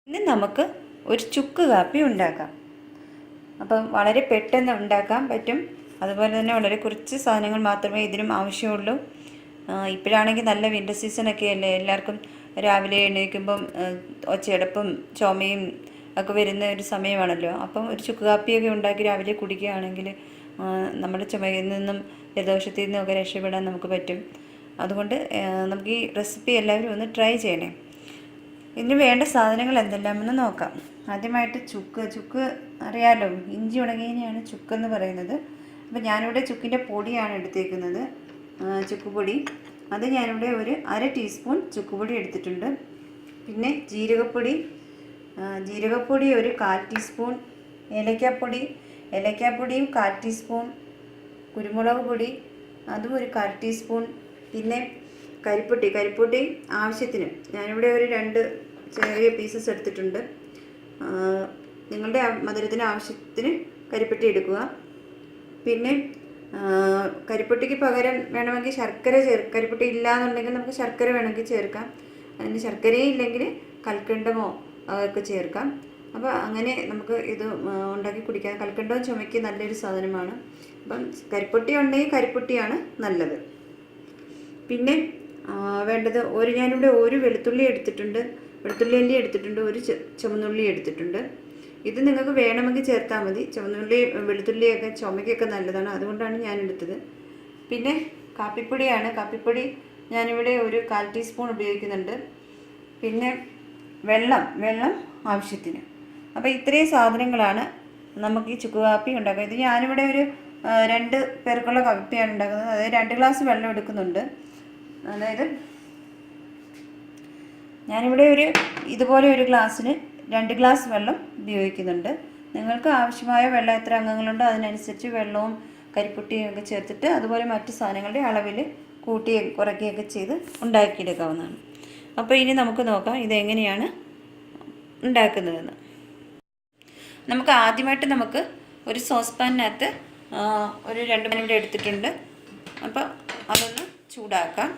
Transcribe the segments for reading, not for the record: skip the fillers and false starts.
ഇനി നമുക്ക് ഒരു ചുക്ക് കാപ്പി ഉണ്ടാക്കാം. അപ്പം വളരെ പെട്ടെന്ന് ഉണ്ടാക്കാൻ പറ്റും. അതുപോലെ തന്നെ വളരെ കുറച്ച് സാധനങ്ങൾ മാത്രമേ ഇതിനും ആവശ്യമുള്ളൂ. ഇപ്പോഴാണെങ്കിൽ നല്ല വിൻ്റർ സീസണൊക്കെ അല്ലേ, എല്ലാവർക്കും രാവിലെ എണീക്കുമ്പം ഒച്ചയടപ്പും ചുമയും ഒക്കെ വരുന്ന ഒരു സമയമാണല്ലോ. അപ്പം ഒരു ചുക്ക് കാപ്പിയൊക്കെ ഉണ്ടാക്കി രാവിലെ കുടിക്കുകയാണെങ്കിൽ നമ്മുടെ ചുമയിൽ നിന്നും ജലദോഷത്തിൽ നിന്നൊക്കെ രക്ഷപ്പെടാൻ നമുക്ക് പറ്റും. അതുകൊണ്ട് നമുക്ക് ഈ റെസിപ്പി എല്ലാവരും ഒന്ന് ട്രൈ ചെയ്യണേ. ഇതിന് വേണ്ട സാധനങ്ങൾ എന്തെല്ലാമെന്ന് നോക്കാം. ആദ്യമായിട്ട് ചുക്ക് അറിയാലോ, ഇഞ്ചി ഉണങ്ങിയതിനെയാണ് ചുക്കെന്ന് പറയുന്നത്. അപ്പോൾ ഞാനിവിടെ ചുക്കിൻ്റെ പൊടിയാണ് എടുത്തേക്കുന്നത്, ചുക്ക് പൊടി. അത് ഞാനിവിടെ ഒരു 1/2 ടീസ്പൂൺ ചുക്ക് പൊടി എടുത്തിട്ടുണ്ട്. പിന്നെ ജീരകപ്പൊടി ഒരു 1/4 ടീസ്പൂൺ, ഏലക്കാപ്പൊടിയും 1/4 ടീസ്പൂൺ, കുരുമുളക് പൊടി അതും ഒരു 1/4 ടീസ്പൂൺ. പിന്നെ കരിപ്പൊട്ടി ആവശ്യത്തിന് ഞാനിവിടെ ഒരു 2 ചെറിയ പീസസ് എടുത്തിട്ടുണ്ട്. നിങ്ങളുടെ മധുരത്തിന് ആവശ്യത്തിന് കരിപ്പെട്ടി എടുക്കുക. പിന്നെ കരിപ്പെട്ടിക്ക് പകരം വേണമെങ്കിൽ ശർക്കര കരിപ്പെട്ടി ഇല്ലയെന്നുണ്ടെങ്കിൽ നമുക്ക് ശർക്കര വേണമെങ്കിൽ ചേർക്കാം. അതിന് ശർക്കരയും ഇല്ലെങ്കിൽ കൽക്കണ്ടമോ ഒക്കെ ചേർക്കാം. അപ്പോൾ അങ്ങനെ നമുക്ക് ഇത് ഉണ്ടാക്കി കുടിക്കാം. കൽക്കണ്ടവും ചുമയ്ക്ക് നല്ലൊരു സാധനമാണ്. അപ്പം കരിപ്പൊട്ടി ഉണ്ടെങ്കിൽ കരിപ്പൊട്ടിയാണ് നല്ലത്. പിന്നെ വേണ്ടത് ഞാനിവിടെ ഒരു വെളുത്തുള്ളി എടുത്തിട്ടുണ്ട്, വെളുത്തുള്ളി അല്ലി എടുത്തിട്ടുണ്ട്, ഒരു ചുവന്നുള്ളി എടുത്തിട്ടുണ്ട്. ഇത് നിങ്ങൾക്ക് വേണമെങ്കിൽ ചേർത്താൽ മതി. ചുവന്നുള്ളി വെളുത്തുള്ളിയൊക്കെ ചുമയ്ക്കൊക്കെ നല്ലതാണ്, അതുകൊണ്ടാണ് ഞാൻ എടുത്തത്. പിന്നെ കാപ്പിപ്പൊടി ഞാനിവിടെ ഒരു 1/4 ടീസ്പൂൺ ഉപയോഗിക്കുന്നുണ്ട്. പിന്നെ വെള്ളം ആവശ്യത്തിന്. അപ്പോൾ ഇത്രയും സാധനങ്ങളാണ് നമുക്ക് ഈ ചുക്ക് കാപ്പി ഉണ്ടാക്കുന്നത്. ഇത് ഞാനിവിടെ ഒരു 2 പേർക്കുള്ള കാപ്പിയാണ് ഉണ്ടാക്കുന്നത്. അതായത് 2 ഗ്ലാസ് വെള്ളം എടുക്കുന്നുണ്ട്. അതായത് ഞാനിവിടെ ഇതുപോലെ ഒരു ഗ്ലാസ്സിന് 2 ഗ്ലാസ് വെള്ളം ഉപയോഗിക്കുന്നുണ്ട്. നിങ്ങൾക്ക് ആവശ്യമായ വെള്ളം എത്ര അംഗങ്ങളുണ്ടോ അതിനനുസരിച്ച് വെള്ളവും കരിപ്പൊട്ടിയും ഒക്കെ ചേർത്തിട്ട് അതുപോലെ മറ്റ് സാധനങ്ങളുടെ അളവിൽ കൂട്ടുകയും കുറയ്ക്കുകയൊക്കെ ചെയ്ത് ഉണ്ടാക്കിയെടുക്കാവുന്നതാണ്. അപ്പോൾ ഇനി നമുക്ക് നോക്കാം ഇതെങ്ങനെയാണ് ഉണ്ടാക്കുന്നതെന്ന്. നമുക്ക് ആദ്യമായിട്ട് ഒരു സോസ് പാനിനകത്ത് ഒരു 2 മണിക്കൂർ എടുത്തിട്ടുണ്ട്. അപ്പോൾ അതൊന്ന് ചൂടാക്കാം.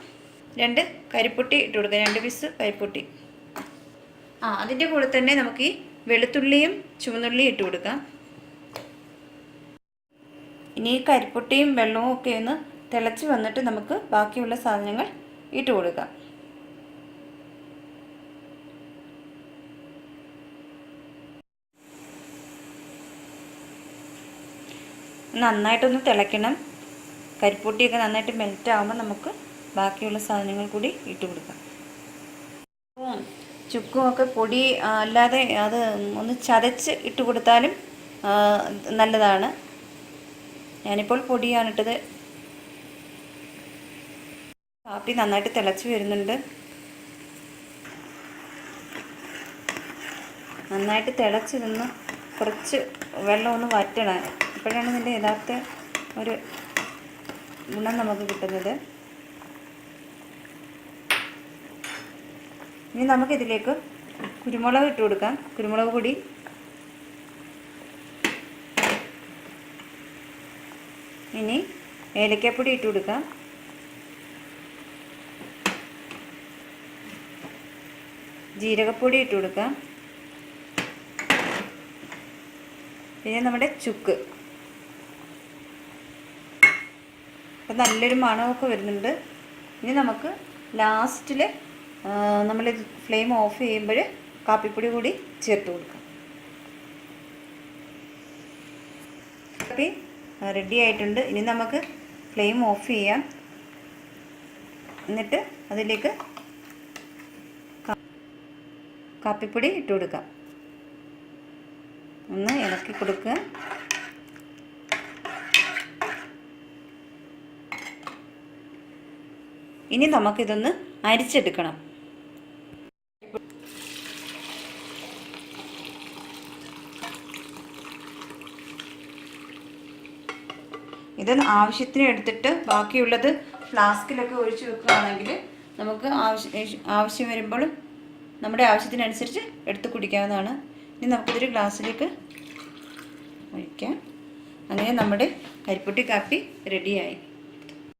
2 കരിപ്പൊട്ടി ഇട്ട് കൊടുക്കാം, 2 പീസ് കരിപ്പൊട്ടി. അതിൻ്റെ കൂടെ തന്നെ നമുക്ക് ഈ വെളുത്തുള്ളിയും ചുവന്നുള്ളിയും ഇട്ട് കൊടുക്കാം. ഇനി ഈ കരിപ്പൊട്ടിയും വെള്ളവും ഒക്കെ ഒന്ന് തിളച്ച് വന്നിട്ട് നമുക്ക് ബാക്കിയുള്ള സാധനങ്ങൾ ഇട്ട് കൊടുക്കാം. നന്നായിട്ടൊന്ന് തിളയ്ക്കണം. കരിപ്പൊട്ടിയൊക്കെ നന്നായിട്ട് മെൽറ്റ് ആകുമ്പോൾ നമുക്ക് ബാക്കിയുള്ള സാധനങ്ങൾ കൂടി ഇട്ട് കൊടുക്കാം. ചുക്കുമൊക്കെ പൊടി അല്ലാതെ അത് ഒന്ന് ചതച്ച് ഇട്ട് കൊടുത്താലും നല്ലതാണ്. ഞാനിപ്പോൾ പൊടിയാണിട്ടത്. കാപ്പി നന്നായിട്ട് തിളച്ച് വരുന്നുണ്ട്. നന്നായിട്ട് തിളച്ച് നിന്ന് കുറച്ച് വെള്ളം ഒന്ന് വറ്റണം. അപ്പോഴാണ് ഇതിൻ്റെ യഥാർത്ഥ ഒരു ഗുണം നമുക്ക് കിട്ടുന്നത്. ഇനി നമുക്കിതിലേക്ക് കുരുമുളക് ഇട്ട് കൊടുക്കാം, കുരുമുളക് പൊടി. ഇനി ഏലക്കാപ്പൊടി ഇട്ട് കൊടുക്കാം. ജീരകപ്പൊടി ഇട്ട് കൊടുക്കാം. പിന്നെ നമ്മുടെ ചുക്ക്. അപ്പം നല്ലൊരു മണമൊക്കെ വരുന്നുണ്ട്. ഇനി നമുക്ക് ലാസ്റ്റിൽ നമ്മളിത് ഫ്ലെയിം ഓഫ് ചെയ്യുമ്പോൾ കാപ്പിപ്പൊടി കൂടി ചേർത്ത് കൊടുക്കാം. കാപ്പി റെഡി ആയിട്ടുണ്ട്. ഇനി നമുക്ക് ഫ്ലെയിം ഓഫ് ചെയ്യാം. എന്നിട്ട് അതിലേക്ക് കാപ്പിപ്പൊടി ഇട്ട് കൊടുക്കാം. ഒന്ന് ഇളക്കി കൊടുക്കുക. ഇനി നമുക്കിതൊന്ന് അരിച്ചെടുക്കണം. ഇത് ആവശ്യത്തിന് എടുത്തിട്ട് ബാക്കിയുള്ളത് ഫ്ലാസ്കിലൊക്കെ ഒഴിച്ച് വെക്കുകയാണെങ്കിൽ നമുക്ക് ആവശ്യം വരുമ്പോൾ നമ്മുടെ ആവശ്യത്തിനനുസരിച്ച് എടുത്ത് കുടിക്കാവുന്നതാണ്. ഇനി നമുക്കിതൊരു ഗ്ലാസ്സിലേക്ക് ഒഴിക്കാം. അങ്ങനെ നമ്മുടെ കരിപ്പൊട്ടി കാപ്പി റെഡിയായി.